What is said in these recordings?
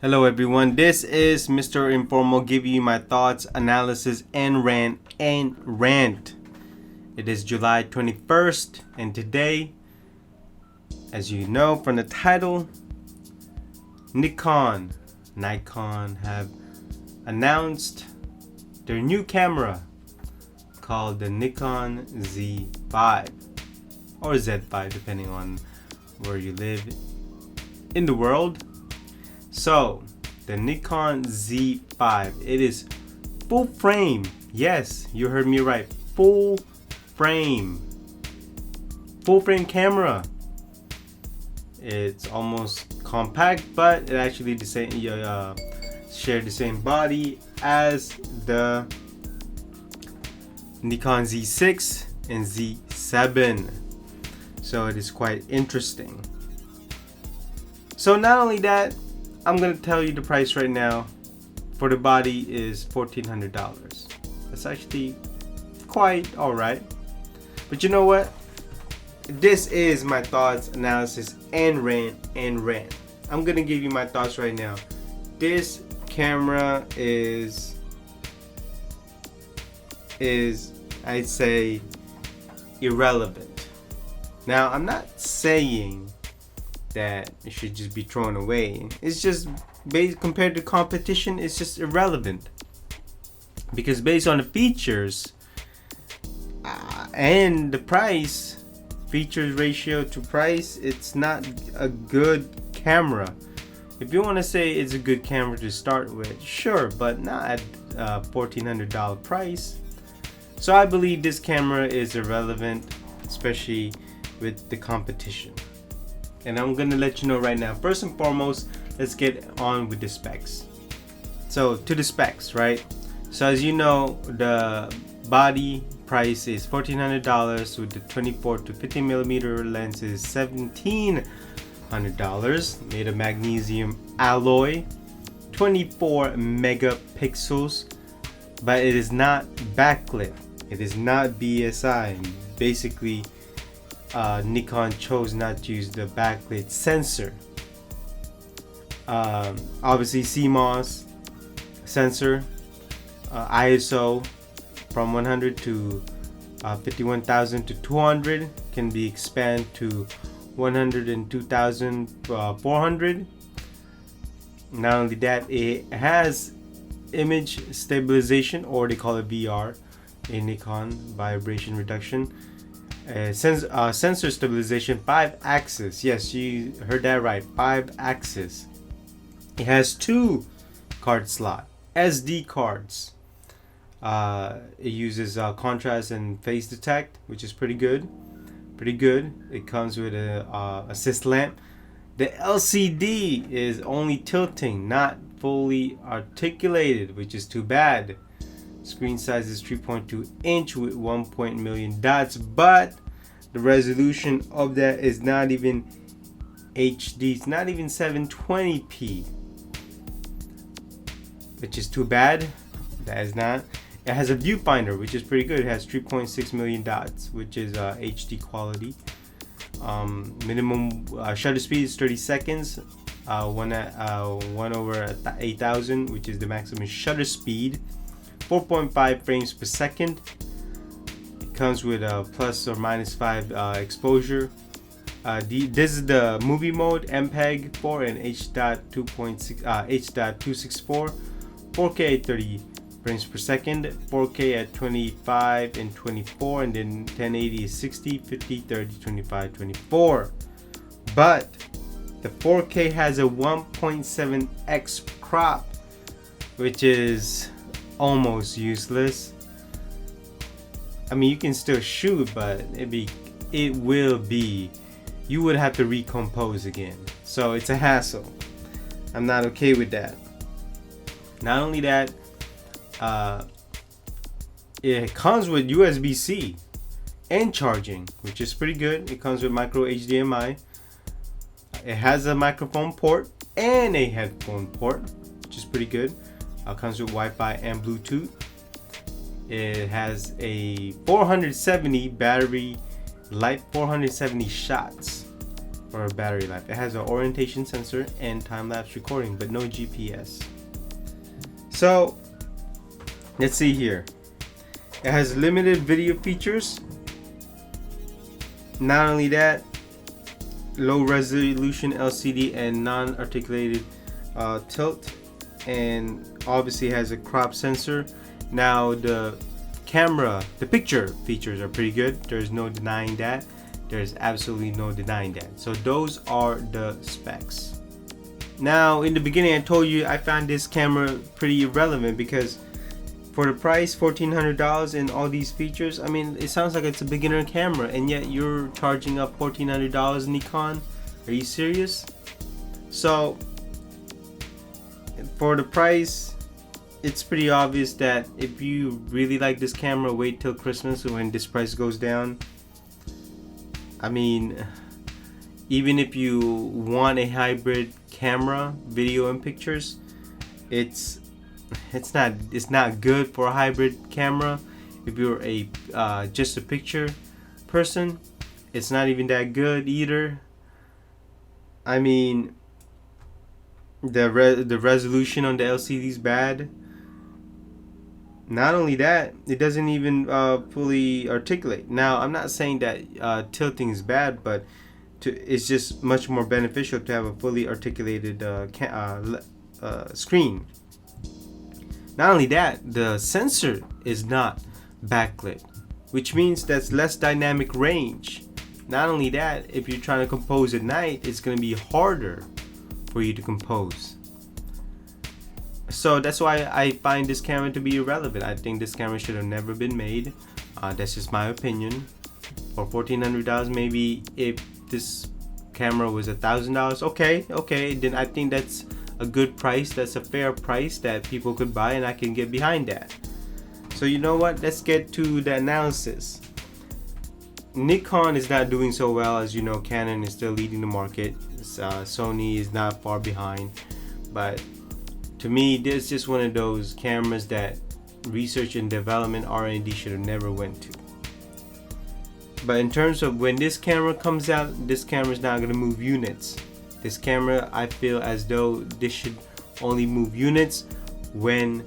Hello everyone, this is Mr. Informal giving you my thoughts, analysis, and rant. It is July 21st, and today, as you know from the title, Nikon have announced their new camera called the Nikon Z5 or Z5 depending on where you live in the world. So, the Nikon Z5, it is full frame. Yes, you heard me right. Full frame camera. It's almost compact, but it actually share the same body as the Nikon Z6 and Z7. So it is quite interesting. So not only that, I'm gonna tell you the price right now. For the body is $1,400. That's actually quite alright. But you know what? This is my thoughts, analysis, and rant. I'm gonna give you my thoughts right now. This camera is I'd say irrelevant. Now I'm not saying that it should just be thrown away. It's just compared to competition, it's just irrelevant, because based on the features and the price, features ratio to price, it's not a good camera. If you want to say it's a good camera to start with, sure, but not at $1,400 price. So I believe this camera is irrelevant, especially with the competition. And I'm gonna let you know right now. First and foremost, let's get on with the specs. So to the specs, right? So as you know, the body price is $1,400 with the 24 to 50 millimeter lens is $1,700. Made of magnesium alloy, 24 megapixels, but it is not backlit. It is not BSI. Basically, Nikon chose not to use the backlit sensor. Obviously CMOS sensor, ISO from 100 to 51,000 to 200 can be expanded to 102,400. Not only that, it has image stabilization, or they call it VR in Nikon, vibration reduction. Sensor stabilization, 5-axis. Yes, you heard that right, 5-axis. It has 2 card slot SD cards. It uses contrast and phase detect, which is pretty good. It comes with a assist lamp. The LCD is only tilting, not fully articulated, which is too bad. Screen size is 3.2 inch with 1 million dots, but the resolution of that is not even HD. It's not even 720p, which is too bad. That is not. It has a viewfinder, which is pretty good. It has 3.6 million dots, which is HD quality. Minimum shutter speed is 30 seconds. 1/8,000, which is the maximum shutter speed. 4.5 frames per second. It comes with a plus or minus 5 exposure. This is the movie mode, MPEG 4 and H.264. 4K at 30 frames per second, 4K at 25 and 24, and then 1080 is 60, 50, 30, 25, 24. But the 4K has a 1.7x crop, which is almost useless. I mean, you can still shoot, but you would have to recompose again. So it's a hassle. I'm not okay with that. Not only that, it comes with USB-C and charging, which is pretty good. It comes with micro HDMI. It has a microphone port and a headphone port, which is pretty good. Comes with Wi-Fi and Bluetooth. It has a 470 battery life, 470 shots. or battery life. It has an orientation sensor and time-lapse recording, but no GPS. So let's see here. It has limited video features. Not only that, low resolution LCD and non-articulated tilt, and obviously has a crop sensor. Now the picture features are pretty good. There's no denying that. There's absolutely no denying that. So those are the specs. Now in the beginning I told you I found this camera pretty irrelevant because for the price, $1,400 and all these features, I mean, it sounds like it's a beginner camera, and yet you're charging up $1,400 Nikon. Are you serious? So for the price, it's pretty obvious that if you really like this camera, wait till Christmas when this price goes down. I mean, even if you want a hybrid camera, video and pictures, it's not good for a hybrid camera. If you're a just a picture person, it's not even that good either. I mean, the resolution on the LCD is bad. Not only that, it doesn't even fully articulate. Now, I'm not saying that tilting is bad, but it's just much more beneficial to have a fully articulated screen. Not only that, the sensor is not backlit, which means that's less dynamic range. Not only that, if you're trying to compose at night, it's going to be harder for you to compose. So that's why I find this camera to be irrelevant. I think this camera should have never been made. That's just my opinion. For $1,400, maybe if this camera was $1,000, okay, then I think that's a good price. That's a fair price that people could buy, and I can get behind that. So you know what? Let's get to the analysis. Nikon is not doing so well. As you know, Canon is still leading the market. Sony is not far behind. But to me, this is just one of those cameras that research and development R&D should have never went to. But in terms of when this camera comes out, this camera is not going to move units. This camera, I feel as though this should only move units when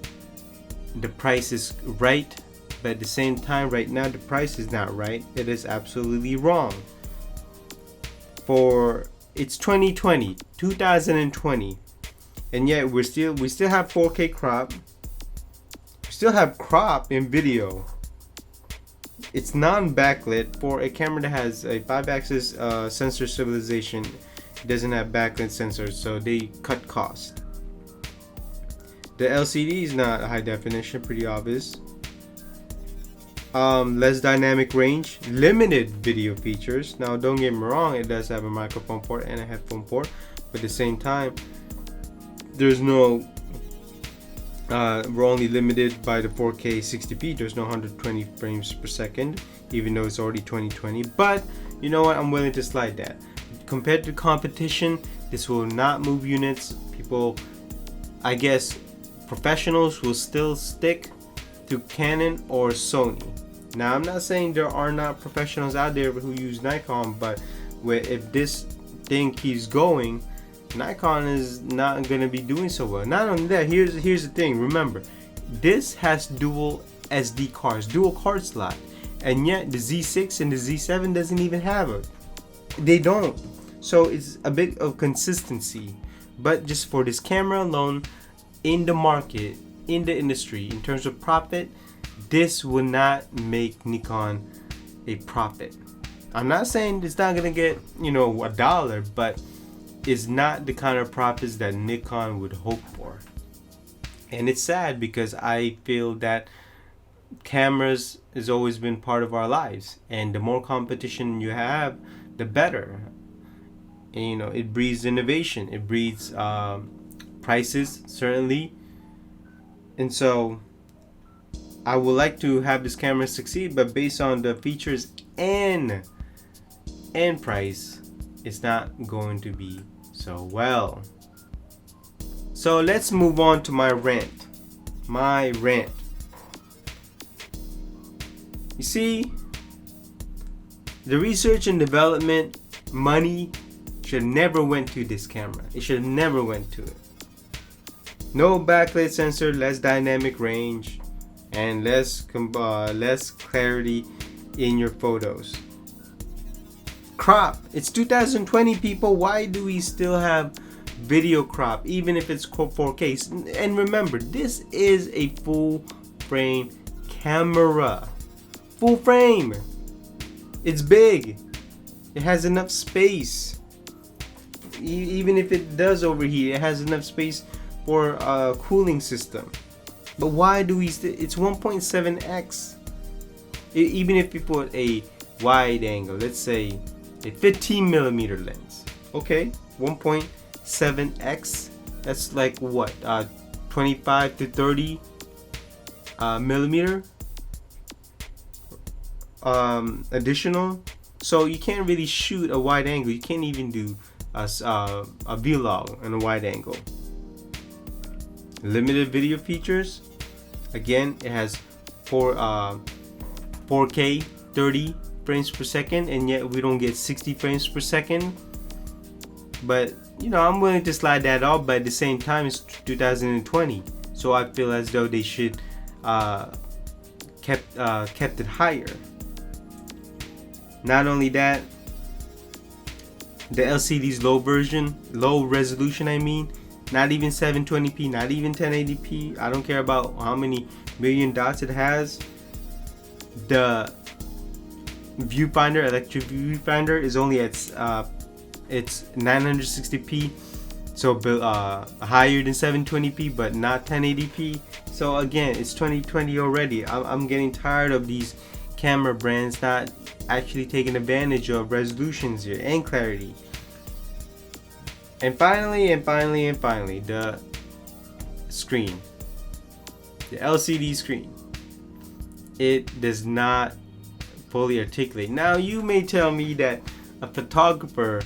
the price is right. But at the same time, right now the price is not right. It is absolutely wrong. It's 2020, and yet we still have 4K crop. We still have crop in video. It's non-backlit for a camera that has a 5-axis sensor stabilization. It doesn't have backlit sensors, so they cut cost. The LCD is not high definition, pretty obvious. Less dynamic range, limited video features. Now don't get me wrong, it does have a microphone port and a headphone port, but at the same time, there's no we're only limited by the 4K 60p. There's no 120 frames per second, even though it's already 2020. But you know what, I'm willing to slide that. Compared to competition, this will not move units. People, I guess professionals, will still stick to Canon or Sony. Now I'm not saying there are not professionals out there who use Nikon, but if this thing keeps going, Nikon is not going to be doing so well. Not only that, here's the thing. Remember, this has dual SD cards, dual card slot, and yet the Z6 and the Z7 doesn't even have it. They don't. So it's a bit of consistency. But just for this camera alone, in the market, in the industry, in terms of profit, this will not make Nikon a profit. I'm not saying it's not gonna get $1, but it's not the kind of profits that Nikon would hope for. And it's sad because I feel that cameras has always been part of our lives, and the more competition you have, the better. And, it breeds innovation, it breeds prices, certainly. And so I would like to have this camera succeed, but based on the features and price, it's not going to be so well. So let's move on to my rant. You see, the research and development money should have never went to this camera. It should have never went to it. No backlit sensor, less dynamic range, and less clarity in your photos. Crop. It's 2020, people. Why do we still have video crop, even if it's 4K? And remember, this is a full frame camera. Full frame. It's big. It has enough space. Even if it does overheat, it has enough space for a cooling system. But why do we it's 1.7x. Even if you put a wide angle, let's say a 15mm lens, okay, 1.7x, that's like what, 25 to 30 millimeter additional. So you can't really shoot a wide angle. You can't even do a vlog on a wide angle. Limited video features. Again, it has 4K 30 frames per second, and yet we don't get 60 frames per second. But you know, I'm willing to slide that off, but at the same time it's 2020, so I feel as though they should kept it higher. Not only that, the LCD's low resolution, I mean, not even 720p, not even 1080p. I don't care about how many million dots it has. The viewfinder, electric viewfinder, is only at it's 960p, so higher than 720p, but not 1080p. So again, it's 2020 already. I'm getting tired of these camera brands not actually taking advantage of resolutions here and clarity. And finally, the screen, the LCD screen. It does not fully articulate. Now you may tell me that a photographer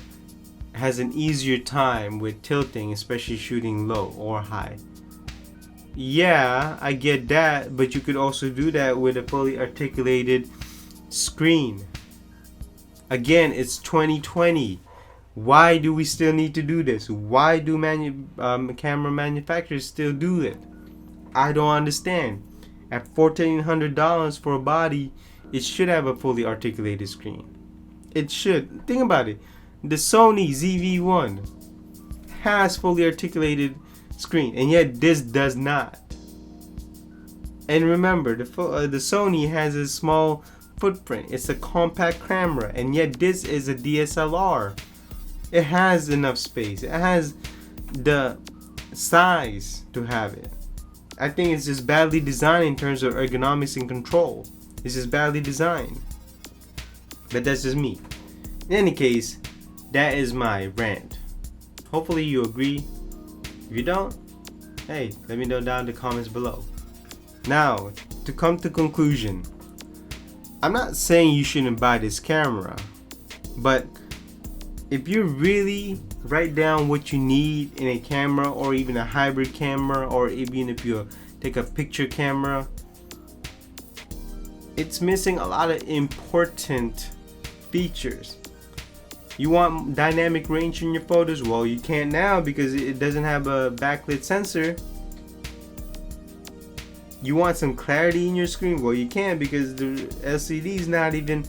has an easier time with tilting, especially shooting low or high. Yeah, I get that, but you could also do that with a fully articulated screen. Again, it's 2020. Why do we still need to do this? Why do camera manufacturers still do it? I don't understand. At $1,400 for a body, it should have a fully articulated screen. It should. Think about it. The Sony ZV-1 has fully articulated screen, and yet this does not. And remember, the Sony has a small footprint. It's a compact camera, and yet this is a DSLR. It has enough space. It has the size to have it. I think it's just badly designed in terms of ergonomics and control. It's just badly designed. But that's just me. In any case, that is my rant. Hopefully you agree. If you don't, hey, let me know down in the comments below. Now, to come to conclusion, I'm not saying you shouldn't buy this camera, but if you really write down what you need in a camera, or even a hybrid camera, or even if you take a picture camera, it's missing a lot of important features. You want dynamic range in your photos? Well, you can't now because it doesn't have a backlit sensor. You want some clarity in your screen? Well, you can't because the LCD is not even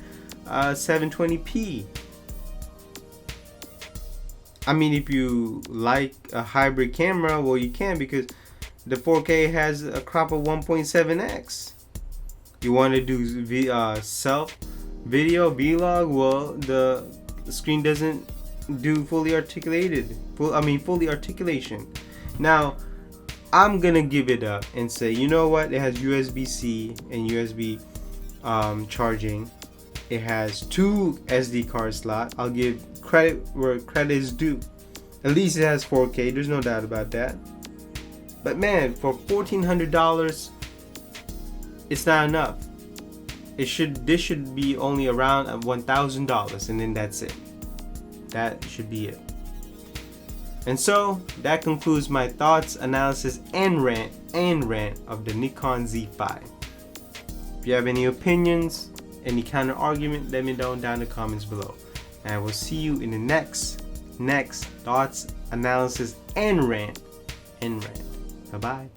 720p. I mean, if you like a hybrid camera, well, you can because the 4K has a crop of 1.7x. You want to do self video vlog? Well, the screen doesn't do fully articulation. Now, I'm gonna give it up and say, you know what? It has USB-C and USB charging. It has 2 SD card slots. I'll give credit where credit is due. At least it has 4K. There's no doubt about that. But man, for $1,400, it's not enough. This should be only around $1,000, and then that's it. That should be it. And so that concludes my thoughts, analysis, and rant of the Nikon Z5. If you have any opinions, any kind of argument, let me know down in the comments below. And I will see you in the next next thoughts, analysis, and rant. Bye bye.